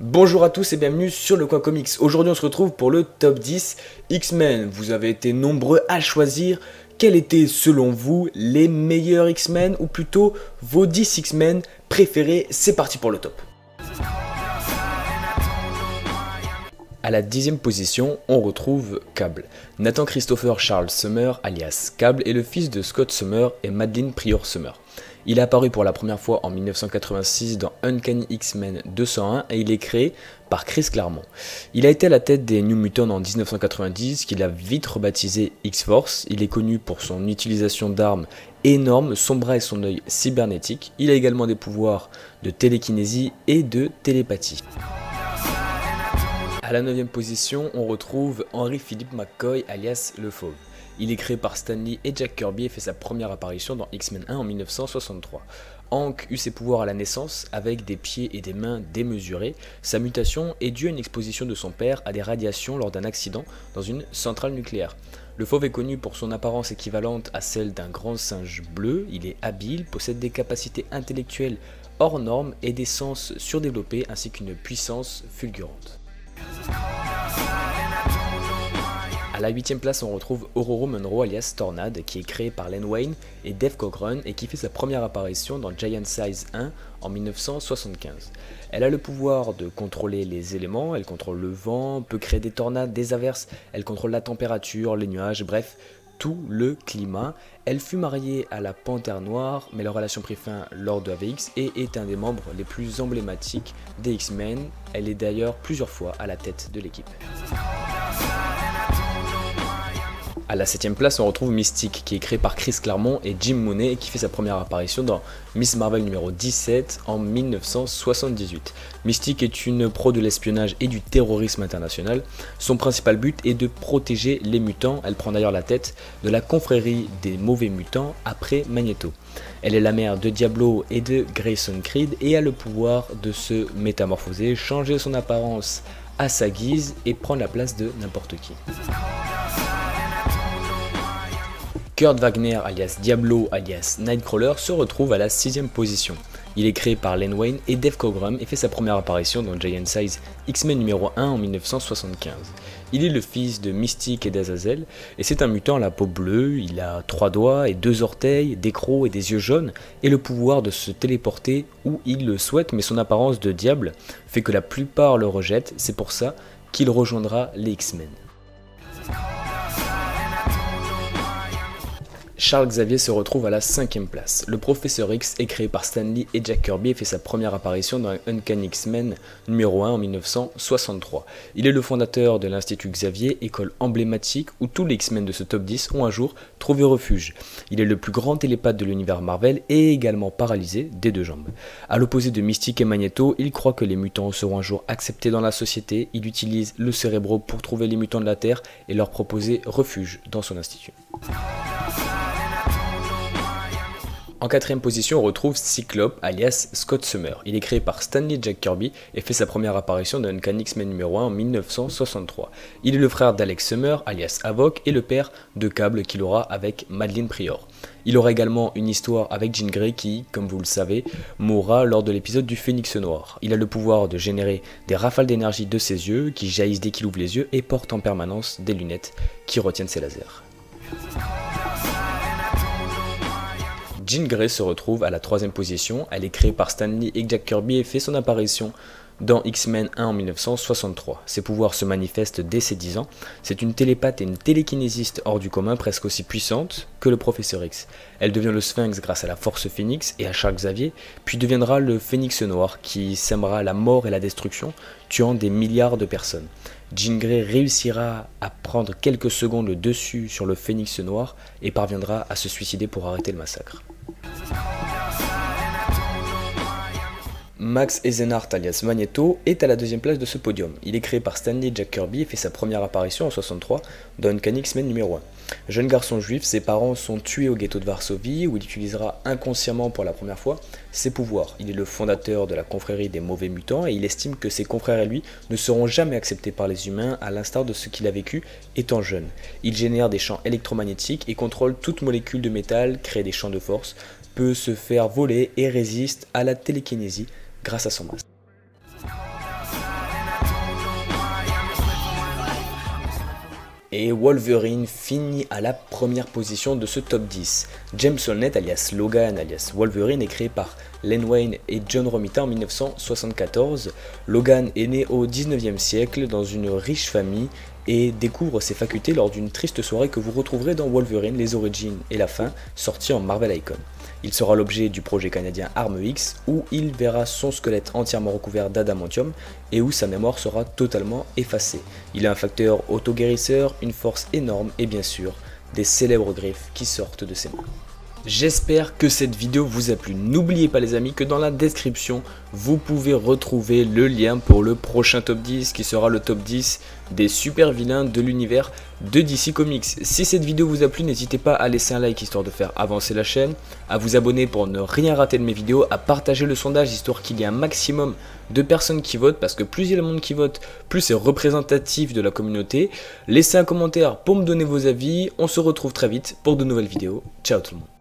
Bonjour à tous et bienvenue sur le Coin Comics. Aujourd'hui on se retrouve pour le top 10 X-Men. Vous avez été nombreux à choisir quels étaient selon vous les meilleurs X-Men ou plutôt vos 10 X-Men préférés. C'est parti pour le top. À la 10e position, on retrouve Cable. Nathan Christopher Charles Summer, alias Cable, est le fils de Scott Summer et Madeline Pryor Summer. Il est apparu pour la première fois en 1986 dans Uncanny X-Men 201 et il est créé par Chris Claremont. Il a été à la tête des New Mutants en 1990, qu'il a vite rebaptisé X-Force. Il est connu pour son utilisation d'armes énormes, son bras et son œil cybernétiques. Il a également des pouvoirs de télékinésie et de télépathie. À la 9e position, on retrouve Henry Philip McCoy alias Le Fauve. Il est créé par Stan Lee et Jack Kirby et fait sa première apparition dans X-Men 1 en 1963. Hank eut ses pouvoirs à la naissance avec des pieds et des mains démesurés. Sa mutation est due à une exposition de son père à des radiations lors d'un accident dans une centrale nucléaire. Le Fauve est connu pour son apparence équivalente à celle d'un grand singe bleu. Il est habile, possède des capacités intellectuelles hors normes et des sens surdéveloppés ainsi qu'une puissance fulgurante. À la 8e place, on retrouve Ororo Munroe alias Tornade, qui est créé par Len Wein et Dave Cockrum et qui fait sa première apparition dans Giant Size 1 en 1975. Elle a le pouvoir de contrôler les éléments, elle contrôle le vent, peut créer des tornades, des averses, elle contrôle la température, les nuages, bref, tout le climat. Elle fut mariée à la Panthère Noire, mais leur relation prit fin lors de AVX et est un des membres les plus emblématiques des X-Men. Elle est d'ailleurs plusieurs fois à la tête de l'équipe. À la 7e place, on retrouve Mystique, qui est créé par Chris Claremont et Jim Mooney et qui fait sa première apparition dans Miss Marvel numéro 17 en 1978. Mystique est une pro de l'espionnage et du terrorisme international. Son principal but est de protéger les mutants. Elle prend d'ailleurs la tête de la confrérie des mauvais mutants après Magneto. Elle est la mère de Diablo et de Grayson Creed et a le pouvoir de se métamorphoser, changer son apparence à sa guise et prendre la place de n'importe qui. Kurt Wagner alias Diablo alias Nightcrawler se retrouve à la 6e position. Il est créé par Len Wein et Dave Cockrum et fait sa première apparition dans Giant Size X-Men numéro 1 en 1975. Il est le fils de Mystique et d'Azazel et c'est un mutant à la peau bleue. Il a 3 doigts et 2 orteils, des crocs et des yeux jaunes et le pouvoir de se téléporter où il le souhaite, mais son apparence de diable fait que la plupart le rejettent. C'est pour ça qu'il rejoindra les X-Men. Charles Xavier se retrouve à la 5e place. Le Professeur X est créé par Stan Lee et Jack Kirby et fait sa première apparition dans Uncanny X-Men numéro 1 en 1963. Il est le fondateur de l'Institut Xavier, école emblématique où tous les X-Men de ce top 10 ont un jour trouvé refuge. Il est le plus grand télépathe de l'univers Marvel et également paralysé des 2 jambes. À l'opposé de Mystique et Magneto, il croit que les mutants seront un jour acceptés dans la société. Il utilise le Cérébro pour trouver les mutants de la Terre et leur proposer refuge dans son institut. En 4e position, on retrouve Cyclope alias Scott Summer. Il est créé par Stan Lee et Jack Kirby et fait sa première apparition dans Uncanny X-Men numéro 1 en 1963. Il est le frère d'Alex Summer alias Havok et le père de Cable qu'il aura avec Madeline Pryor. Il aura également une histoire avec Jean Grey qui, comme vous le savez, mourra lors de l'épisode du Phénix Noir. Il a le pouvoir de générer des rafales d'énergie de ses yeux qui jaillissent dès qu'il ouvre les yeux et porte en permanence des lunettes qui retiennent ses lasers. Jean Grey se retrouve à la 3e position. Elle est créée par Stan Lee et Jack Kirby et fait son apparition dans X-Men 1 en 1963. Ses pouvoirs se manifestent dès ses 10 ans. C'est une télépathe et une télékinésiste hors du commun, presque aussi puissante que le Professeur X. Elle devient le Sphinx grâce à la Force Phoenix et à Charles Xavier, puis deviendra le Phénix Noir qui sèmera la mort et la destruction, tuant des milliards de personnes. Jean Grey réussira à prendre quelques secondes le dessus sur le Phénix Noir et parviendra à se suicider pour arrêter le massacre. Max Eisenhart alias Magneto est à la 2e place de ce podium. Il est créé par Stan Lee et Jack Kirby et fait sa première apparition en 1963 dans Uncanny X-Men numéro 1. Jeune garçon juif, ses parents sont tués au ghetto de Varsovie où il utilisera inconsciemment pour la première fois ses pouvoirs. Il est le fondateur de la confrérie des mauvais mutants et il estime que ses confrères et lui ne seront jamais acceptés par les humains à l'instar de ce qu'il a vécu étant jeune. Il génère des champs électromagnétiques et contrôle toute molécule de métal, crée des champs de force, peut se faire voler et résiste à la télékinésie grâce à son masque. Et Wolverine finit à la première position de ce top 10. James Olnett alias Logan alias Wolverine est créé par Len Wein et John Romita en 1974. Logan est né au 19e siècle dans une riche famille et découvre ses facultés lors d'une triste soirée que vous retrouverez dans Wolverine, les origines et la fin, sorti en Marvel Icon. Il sera l'objet du projet canadien Arme X où il verra son squelette entièrement recouvert d'adamantium et où sa mémoire sera totalement effacée. Il a un facteur auto-guérisseur, une force énorme et bien sûr des célèbres griffes qui sortent de ses mains. J'espère que cette vidéo vous a plu. N'oubliez pas les amis que dans la description, vous pouvez retrouver le lien pour le prochain top 10 qui sera le top 10 des super vilains de l'univers de DC Comics. Si cette vidéo vous a plu, n'hésitez pas à laisser un like histoire de faire avancer la chaîne, à vous abonner pour ne rien rater de mes vidéos, à partager le sondage histoire qu'il y ait un maximum de personnes qui votent parce que plus il y a le monde qui vote, plus c'est représentatif de la communauté. Laissez un commentaire pour me donner vos avis. On se retrouve très vite pour de nouvelles vidéos. Ciao tout le monde.